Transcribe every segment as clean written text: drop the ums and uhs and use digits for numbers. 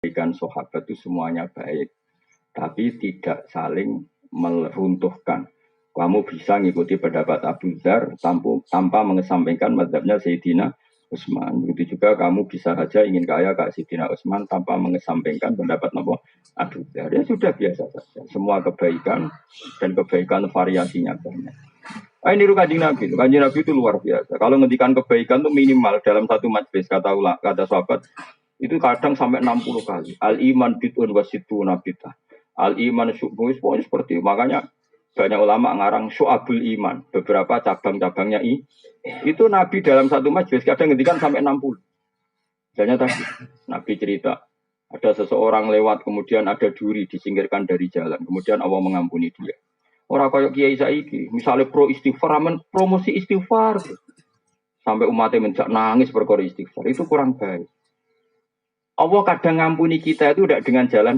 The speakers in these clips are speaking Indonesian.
Kebaikan sahabat itu semuanya baik, tapi tidak saling meruntuhkan. Kamu bisa ngikuti pendapat Abu Dzar tanpa mengesampingkan mazhabnya Sayyidina Utsman. Begitu juga kamu bisa saja ingin kaya kayak Sayyidina Utsman tanpa mengesampingkan pendapat Abu Dzar. Ya sudah biasa saja. Semua kebaikan dan kebaikan variasinya banyak. Ini kanjeng Nabi. Kanjeng Nabi itu luar biasa. Kalau ngendikan kebaikan itu minimal dalam satu majlis kata sahabat itu kadang sampai 60 kali. Al iman bid'un wasitu nabita. Al iman syu'bun seperti itu. Makanya banyak ulama ngarang syu'abul iman. Beberapa cabang-cabangnya itu Nabi dalam satu majlis kadang ngendikan sampai 60. Misalnya tadi Nabi cerita ada seseorang lewat kemudian ada duri disingkirkan dari jalan. Kemudian Allah mengampuni dia. Orang kayak kiai saiki, misalnya pro istighfar, promosi istighfar. Sampai umatnya menjak nangis perkara istighfar. Itu kurang baik. Allah kadang ngampuni kita itu tidak dengan jalan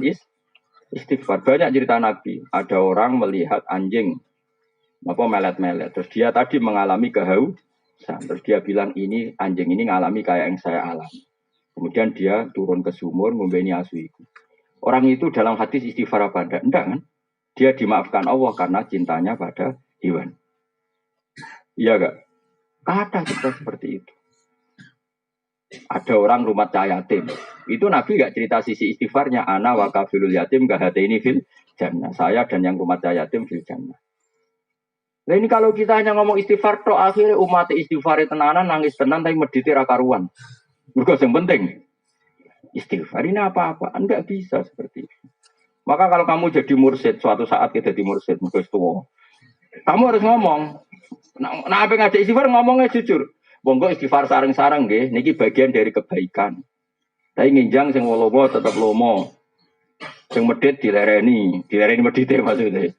istighfar. Banyak cerita Nabi. Ada orang melihat anjing melet-melet. Terus dia tadi mengalami kehausan. Terus dia bilang ini anjing ini ngalami kayak yang saya alami. Kemudian dia turun ke sumur membeni asu itu. Orang itu dalam hadis istighfar apa enggak? Enggak kan? Dia dimaafkan Allah karena cintanya pada hewan. Iya enggak? Ada kita seperti itu. Ada orang rumah yatim. Itu Nabi enggak cerita sisi istighfarnya. Ana wa kafilul yatim gahatini fil jannah. Saya dan yang rumah yatim fil jannah. Nah ini kalau kita hanya ngomong istighfar tok akhirnya umat istighfar tenanan nangis tenan tapi medite ra karuan. Mergo yang penting istighfar ini apa-apa. Enggak bisa seperti itu. Maka kalau kamu jadi mursyid, suatu saat kita jadi mursyid, kamu harus ngomong. Nah apa ngajak istighfar ngomongnya jujur. Bonggo istighfar sareng-sareng nggih, niki bagian dari kebaikan. Tapi nginjang sing wolowo tetap lomo. Sing medit dilereni medite maksudnya.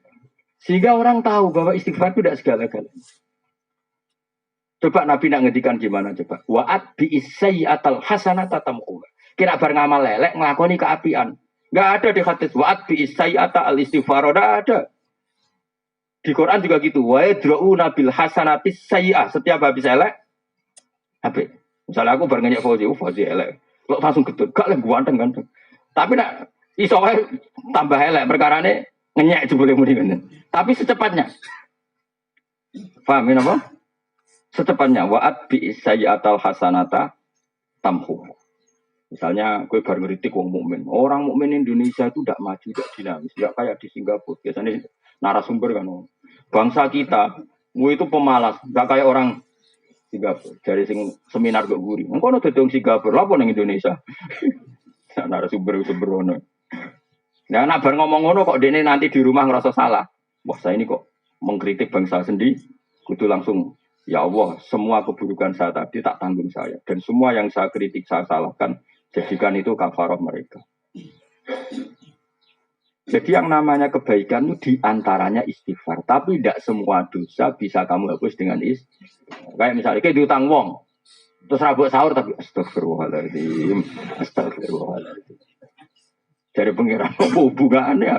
Sehingga orang tahu bahwa istighfar itu tidak segala-galanya. Coba Nabi nak ngedikan gimana coba? Wa'at bi isayyatal hasanata tamquha. Kira bar ngamal lelek nglakoni keapian. Enggak ada di hadis wa'at bi isayyata al istighfar, enggak ada. Di Quran juga gitu. Wa yadrauna bil hasanati sayyi'ah. Setiap habis elek apik. Misalnya aku bar ngenyek Fauzi elek. Lo langsung getut, gak lek ganteng. Tapi nak iso wae tambah elek perkarane ngenyek jebule muni ngene. Tapi secepatnya. Paham apa? Secepatnya wa'at bi sayyi'atal hasanata tamhu. Misalnya gue baru ngeritik wong mukmin. Orang mukmin Indonesia itu tidak maju, tidak dinamis, tidak kayak di Singapura. Biasanya narasumber kan. Bangsa kita, gue itu pemalas, tidak kayak orang Singapura. Dari seminar gue guri. Engkau udah dong Singapura, apa nang Indonesia? Narasumber sembrono. Nah, nak bar ngomong ngono kok dene nanti di rumah ngerasa salah. Wah, saya ini kok mengkritik bangsa sendiri. Kudu langsung, ya Allah, semua keburukan saya tadi tak tanggung saya. Dan semua yang saya kritik, saya salahkan. Jadikan itu kafarah mereka. Jadi yang namanya kebaikan itu diantaranya istighfar. Tapi tidak semua dosa bisa kamu hapus dengan istighfar. Kayak misalnya, kayak diutang wong. Terus rabuk sahur tapi astagfirullahaladzim. Astagfirullahaladzim. Dari pengiran apa hubungannya?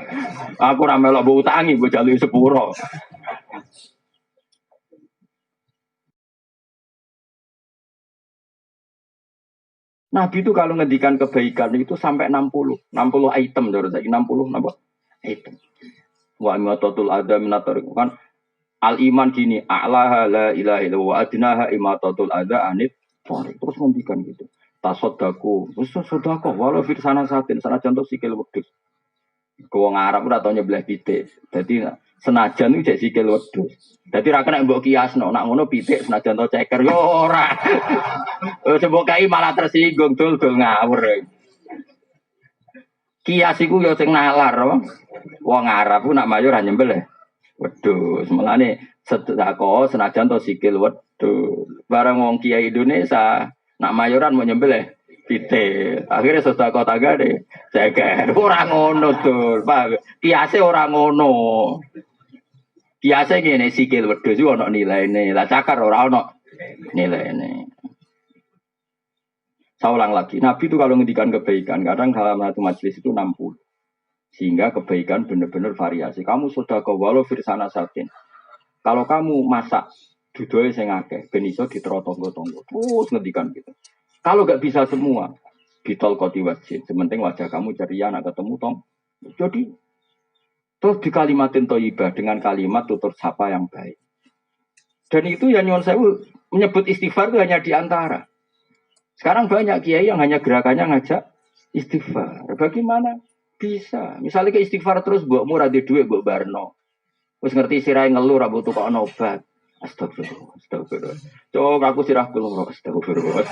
Aku ramelok mbok utangi, mbok jalui sepuro. Nabi itu kalau ngedikan kebaikan itu sampai 60 item, menurut saya 60 napa? Item. Wa imatatul adza minator kan al iman gini, a'laha la ilaha illallah wa adnaha imatatul adza anit thariq. Terus ngendikan gitu. Tasaddaku, wis sedekah walau fir sana satin, sanajan to sikil wedhus. Wong Arab ora tau nyebelah pitik. Dadi senajan itu jek sikil wedhus. Dadi ra kena mbok kiasno, nak ngono pitik senajan to ceker yo ora. Sebab kai malah tersinggung dul ngawur. Kias iku yo sing nalar, wong Arab ku nak mayu ra nyembelih wedhus. Mulane sedekah senajan to sikil wedhus. Barang wong kiai Indonesia nak mayuran mau nyembelih pitik. Akhirnya sedekah tagane ceker. Ora ngono dul, Pak. Kiase ora ngono. Kiase ngene sikil wedhus iku ana nilaine. Lah cakar ora ana nilaine. Saya ulang lagi, Nabi itu kalau ngendikan kebaikan, kadang dalam satu majelis itu 60. Sehingga kebaikan benar-benar variasi. Kamu sudah ke walau firsana satin. Kalau kamu masak, dudoe sing akeh, ben iso ditero tonggo-tonggo. Terus ngendikan gitu. Kalau nggak bisa semua, Bitol koti wajib. Sementing wajah kamu ceria nak ketemu tong. Jadi terus di kalimatin thayyibah dengan kalimat tutur sapa yang baik. Dan itu ya nyuwun sewu menyebut istighfar itu hanya di antara. Sekarang banyak kiai yang hanya gerakannya ngajak istighfar. Bagaimana bisa? Misalnya ke istighfar terus mbokmu ra duwe mbok barno. Wis ngerti sirahe ngeluh ra butuh kok obat. Astagfirullah, astagfirullah. Cok aku sirah kula astagfirullah.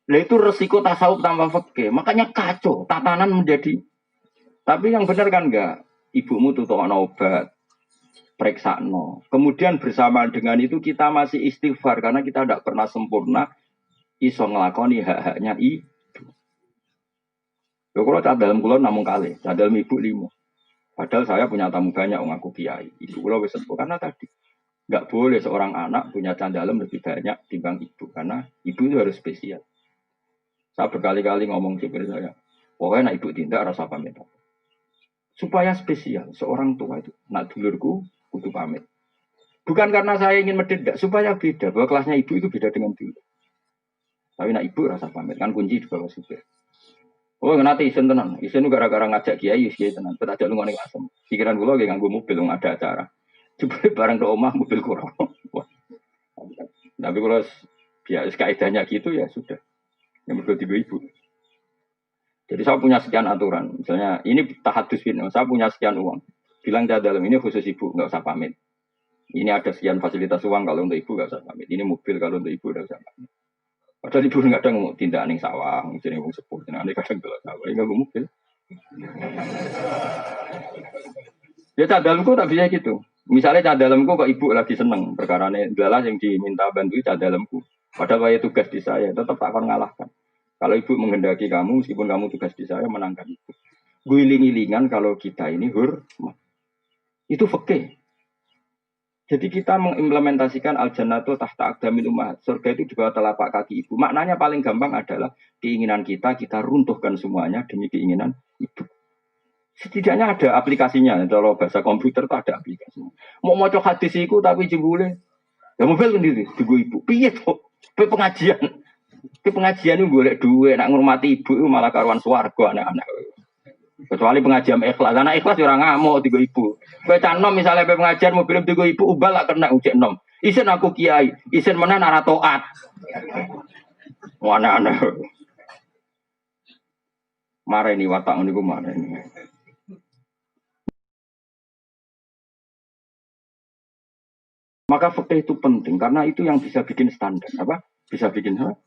Nah itu resiko tasawuf tanpa fikih. Makanya kacau, tatanan menjadi. Tapi yang benar kan enggak. Ibumu tuh obat, periksa no. Kemudian bersamaan dengan itu kita masih istighfar karena kita tidak pernah sempurna iso ngelakoni hak-haknya ibu. Kalau cat dalam kulon namun kali, cat dalam ibu 5. Padahal saya punya tamu banyak ngaku kiai. Ibu kulo wis sepuh karena tadi enggak boleh seorang anak punya candalem lebih banyak timbang ibu karena ibu itu harus spesial. Saya berkali-kali ngomong supir saya, pokoknya nak ibu tindak rasa pamit. Supaya spesial, seorang tua itu, nak dulurku, kudu pamit. Bukan karena saya ingin mendedak, supaya beda. Bahwa kelasnya ibu itu beda dengan dulur. Tapi nak ibu rasa pamit, kan kunci di bawah supir. Oh, nanti isen tenan. Isen itu gara-gara ngajak kiai, kiai tenan. Kita ajak lu ngomong asem. Pikiran gue lagi nganggo mobil, nggak ada acara. Coba bareng ke omah, mobil kurang. Tapi kalau biasa kaidahnya gitu ya sudah. Yang berdua tiga ibu. Jadi saya punya sekian aturan. Misalnya ini tahadus bin, saya punya sekian uang. Bilang dalam ini khusus ibu, nggak usah pamit. Ini ada sekian fasilitas uang kalau untuk ibu nggak usah pamit. Ini mobil kalau untuk ibu nggak usah pamit. Padahal ibu nggak ada ngomong tindak ning sawah, jadi ngomong sepuh, jadi kadang gelap sawah, nggak mobil. Ya dalamku tak bisa gitu. Misalnya dalamku kok ibu lagi seneng perkara ini, adalah yang diminta bantu dalamku. Padahal saya tugas di saya, tetap tak akan ngalahkan. Kalau ibu menghendaki kamu, meskipun kamu tugas di saya, menangkan ibu. Guling-gilingan kalau kita ini hormat. Itu fikih. Jadi kita mengimplementasikan al-jannatu tahta aqdamil ummahat. Surga itu di bawah telapak kaki ibu. Maknanya paling gampang adalah keinginan kita runtuhkan semuanya demi keinginan ibu. Setidaknya ada aplikasinya. Kalau bahasa komputer itu ada aplikasinya. Mau hadis itu tapi jebule. Ya mobil sendiri, juga ibu. Piye tuh? Pengajian. Ke pengajian itu boleh duit, nak ngurmati ibu itu malah karuan swarga anak-anak. Kecuali pengajian ikhlas, anak ikhlas orang ngamuk tiga ibu. Kue canom misalnya pengajian mobil tiga ibu ubah lah kena ujek nom. Isen aku kiai, isen mana nara toat. Anak-anak. Marah ini watak ini gue marah ini. Maka fikih itu penting karena itu yang bisa bikin standar, apa? Bisa bikin apa?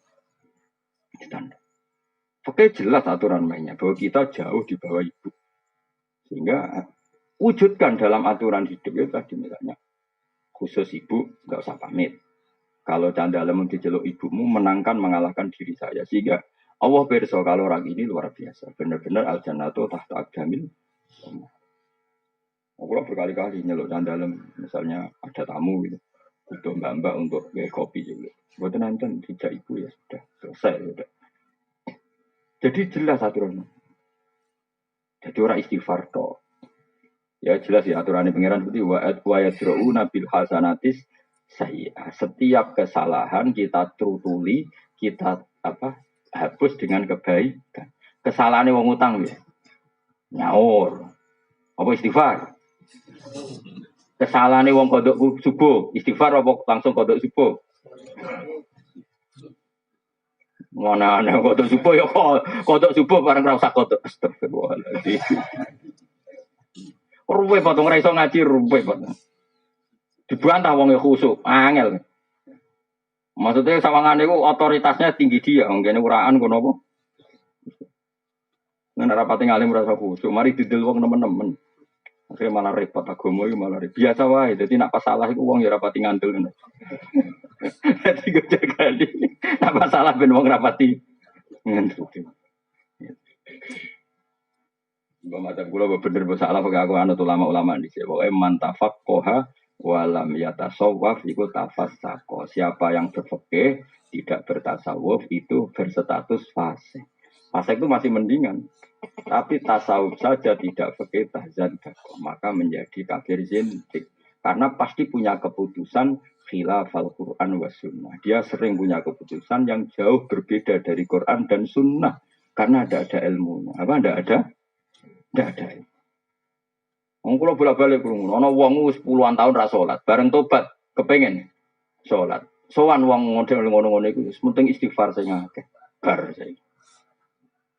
Standar. Oke jelas aturan mainnya bahwa kita jauh di bawah ibu. Sehingga wujudkan dalam aturan hidup itu tadi misalnya khusus ibu nggak usah pamit. Kalau candalem diceluk ibumu menangkan mengalahkan diri saya. Sehingga Allah berso kalau orang ini luar biasa. Benar-benar al-jannatu tahta aqdamil. Aku berkali-kali nyeluk candalem. Misalnya ada tamu gitu. Butuh mbak-mbak untuk kopi juga. Buat nonton tidak ibu ya sudah selesai sudah. Jadi jelas aturannya. Jadi orang istighfar toh. Ya jelas ya aturannya pangeran seperti wa yadrauna bil hasanatis sayyi'ah. Setiap kesalahan kita tutuli, kita hapus dengan kebaikan. Kesalahannya wong utang ya. Nyaur. Apa istighfar? Kesalahannya wong kodok subuh, istighfar apa langsung kodok subuh? Mana ana kodok subuh ya kodok subuh bareng ra usah kodok. Astagfirullahaladzim. Ruwe potong ra iso ngaji ruwe potong. Dibantah wong e khusuk, angel. Maksudnya sawangane iku otoritasnya tinggi dia, ngene uraan kono apa? Nek rapati ngalim rasa khusuk, mari didel wong nemen-nemen. Akhirnya malah repot agama itu malah repot. Biasa wae, jadi nak pas salah itu wong ya rapati ngandel ngono. Jadi gue jaga ini, nak pas salah ben wong rapati ngandel. Mbak macam kula bener salah pakai aku anut ulama-ulama di sini. Pokoknya mantafak koha walam yatasawwaf iku tafassaqo. Siapa yang berfikih tidak bertasawuf itu berstatus fasik. Fasik itu masih mendingan. Tapi tasawuf saja tidak fikih tahzan maka menjadi kafir zindik. Karena pasti punya keputusan khilafal Quran wa sunnah. Dia sering punya keputusan yang jauh berbeda dari Quran dan sunnah. Karena ada ilmunya. Apa tidak ada? Tidak ada. Wong kula bolak-balik krungu, ana wong wis puluhan tahun ra salat, bareng tobat kepengen salat. Sowan wong model ngono-ngono iku wis penting istighfar sing akeh. Bar saiki.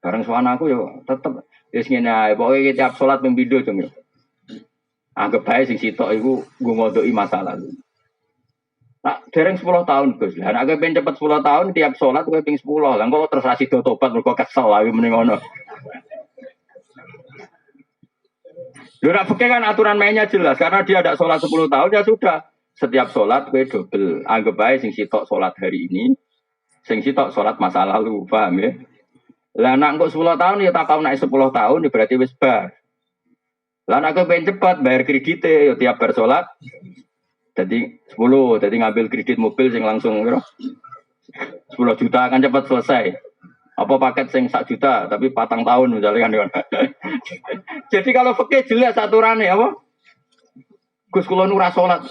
Bareng sowan aku yo tetep wis ngene ae, pokoke tiap salat ping pindho jeng yo. Anggap bae sing sitok iku nggo ngodoki masa lalu. Nah, dereng 10 tahun Gus. Lah nek pengen cepet 10 tahun tiap salat kowe ping 10. Lah kok terus asido tobat mergo kesel ae mending ngono. Lho nek fikih kan aturan mainnya jelas karena dia ada sholat 10 tahun ya sudah. Setiap sholat kowe double. Anggap bae sing sitok sholat hari ini, sing sitok sholat masa lalu, paham ya? Lah nek kok 10 tahun ya tak kau naik 10 tahun ya berarti wis bar. Lah nek kowe pengen cepat bayar kredite ya tiap bar sholat. Jadi 10, jadi ngambil kredit mobil sing langsung 10 juta kan cepat selesai. Apa paket sing 1 juta tapi 4 tahun misalnya kan. Jadi kalau fikih jelas aturannya apa? Gus kula nu ora salat.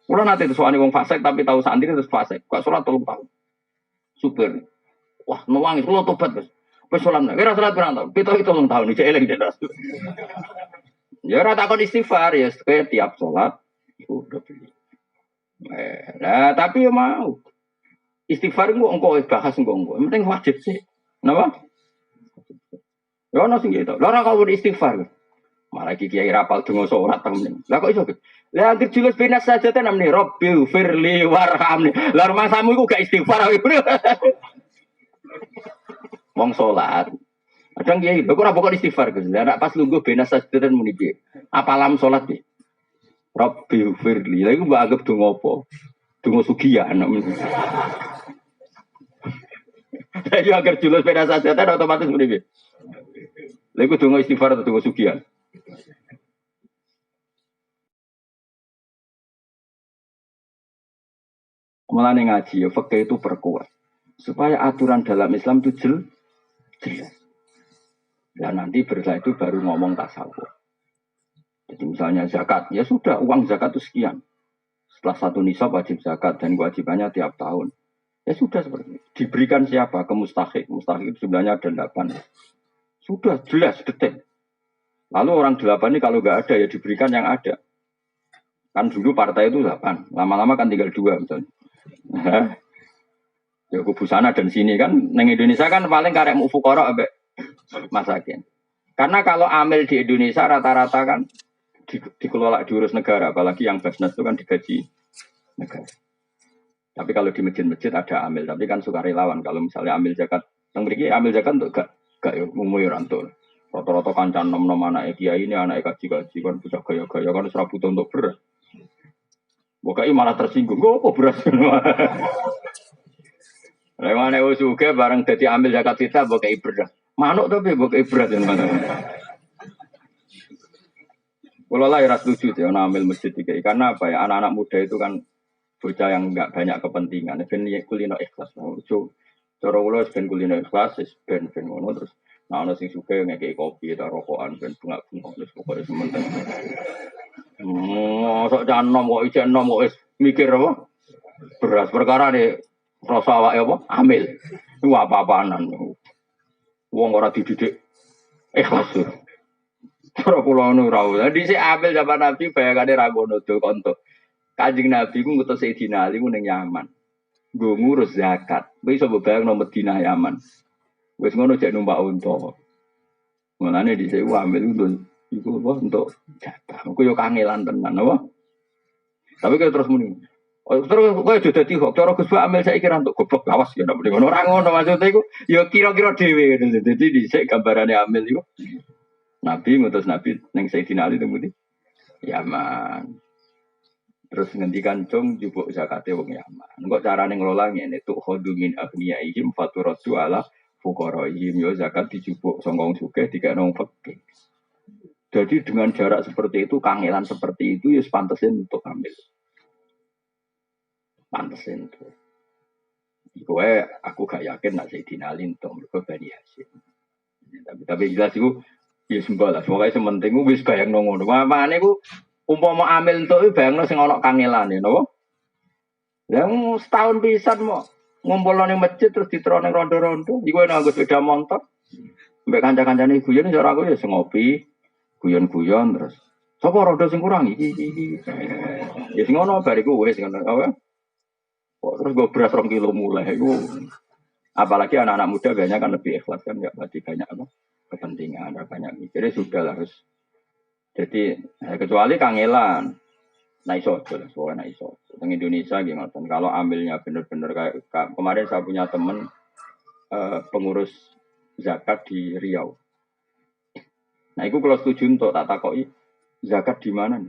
Kula nate sowane wong fasik tapi tahu santri terus fasik. Kok salat 3 tahun. Super. Wah, nuwangi kula tobat, Gus. Wis salat nek ora salat pirang tahun? 7 tahun iki eling den. Ya ora takon istighfar ya tiap salat iku udah beli. Nah, tapi ya mau. Istighfar engko bahas engko. Yang penting wajib sih. Napa? Ya ono sing gitu. Lha ora kok istighfar. Malah iki kiai rapal donga salat temen. Lah kok iso? Lah anggere julus binas saja ten namne Rabbil firli warhamni. Lah rumah samu iku gak istighfar. Wong salat. Kadang kiai kok ora pokok istighfar Gus. Lah nek pas lungguh binas saja ten muni piye? Apalam salat piye? Rabbil firli. Lah iku mbok anggap donga apa? Donga sugihan. Jadi agar julus beda saja, kan otomatis begini. Lalu tunggu istighfar atau tunggu sugihan. Mulane ngaji ya, fikih itu perkuat supaya aturan dalam Islam itu jelas. Dan nanti setelah itu baru ngomong tasawuf. Jadi misalnya zakat, ya sudah uang zakat itu sekian. Setelah 1 nisab wajib zakat dan kewajibannya tiap tahun. Ya sudah seperti itu. Diberikan siapa? Ke mustahik. Mustahik itu sebenarnya ada 8. Sudah jelas, detail. Lalu orang 8 ini kalau nggak ada ya diberikan yang ada. Kan dulu partai itu 8. Lama-lama kan tinggal 2 misalnya. Ya kubu sana dan sini kan. Neng Indonesia kan paling karek mufukoro sampai masakin. Karena kalau amil di Indonesia rata-rata kan dikelola diurus negara. Apalagi yang basnas itu kan digaji negara. Tapi kalau di masjid-masjid ada amil, tapi kan sukarelawan. Kalau misalnya amil zakat, yang beri amil zakat untuk gak umum rantul. Rata-rata kancan nom-nom anak kiai ini anak kaji-kaji kan bisa gaya-gaya kan serabut untuk beras. Bukai malah tersinggung, kok apa beras? Lewat nek usuge bareng dadi amil zakat kita bukai beras. Manuk tapi bukai beras yang mana? Kalau lah ya setuju ya amil masjid dikai karena apa ya anak-anak muda itu kan bocah yang enggak banyak kepentingan, ben kulino ikhlas. Cara kula ben kulino ikhlas, ben ngono terus nah ana sing suka ngekeki kopi ta rokokan ben bunga-bunga wis pokoke sementing. Sok janom kok ijek enom kok wis mikir apa? Beras perkara ne rasa awake apa? Amil. Iku apa-apanan. Wong ora dididik ikhlas. Cara kula nu ra. Dadi sik amil zaman Nabi bayangane ra ngono do kontok. Kanjeng Nabi ku ngutus Sayyidina Ali ku ning Yaman. Nggo ngurus zakat. Kowe iso bayangno Madinah Yaman. Wis ngono cek numpak unta. Mulane dhisik ambil iku untuk jatah. Ku yo kangelan tenan apa? Tapi kowe terus muni. Terus kowe aja dadi kok cara Gus ambil saiki ra untuk goblok lawas ya ndak ngono. Ora ngono maksudnya iku yo kira-kira dhewe. Dadi dhisik gambarane ambil iku. Nabi ngutus Nabi ning Sayyidina Ali teng Yaman. Terus ngendikan cung jupuk zakate wong Yaman. Engko carane ngelola ngene tuk khodu min agniyaihim faturatu ala fuqaraihim yo zakat dijupuk sangka wong sugih dikene wong fakir. Jadi dengan jarak seperti itu, kangelan seperti itu ya pantesin untuk ambil. Pantesin itu. Gue aku gak yakin nak Sayyidina Ali untuk mergo Bani Hasyim. Tapi jelas itu ya sembah lah. Pokoke sementing wis bayangno ngono. Mamane ku umpama amil entuk bayangno sing ana kangelane napa? Lah setahun pisan mau ngumpul ning masjid terus diterone rondo-rondo. Iku enak nggo sepeda motor. Mbek kanca-kancane guyon cara aku ya ngopi, guyon-guyon terus. Sapa rondo sing kurang iki. Ya sing ngono bariku wis ngono apa? Kok terus gue beras 2 kilo mulai. Apalagi anak-anak muda biasanya kan lebih ikhlas kan nggak berarti banyak apa kepentingan, ada banyak mikirnya sudah lah harus. Jadi kecuali kangelan, nah iso aja lah, soalnya nah iso. Di Indonesia gimana? Kalau ambilnya bener-bener kayak kemarin saya punya temen pengurus zakat di Riau. Nah itu kalau setuju untuk tak takoi zakat di mana?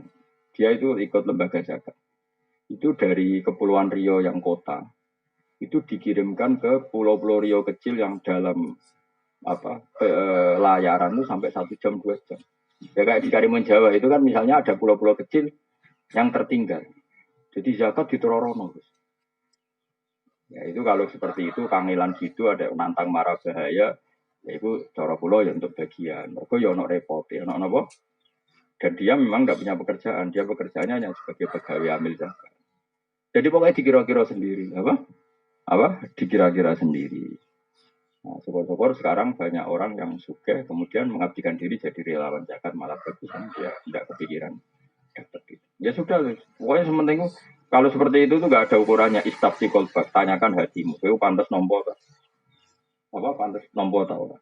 Dia itu ikut lembaga zakat. Itu dari Kepulauan Riau yang kota itu dikirimkan ke pulau-pulau Rio kecil yang dalam layaran itu sampai 1 jam 2 jam. Ya kayak di Karimun Jawa itu kan misalnya ada pulau-pulau kecil yang tertinggal. Jadi zakat ditororono. Ya itu kalau seperti itu kangelan gitu ada nantang marah bahaya. Ya itu cara pulau ya untuk bagian. Mereka ya ono repot, ya ono apa? Dan dia memang nggak punya pekerjaan. Dia pekerjaannya hanya sebagai pegawai amil zakat. Jadi pokoknya dikira-kira sendiri, dikira-kira sendiri. Nah, syukur-syukur sekarang banyak orang yang suka kemudian mengabdikan diri jadi relawan zakat malah bagus kan dia tidak kepikiran dapat itu. Ya sudah, pokoknya sementing kalau seperti itu tuh nggak ada ukurannya istafsi kolbak, tanyakan hatimu, itu pantas nompo, pantas nompo tahu.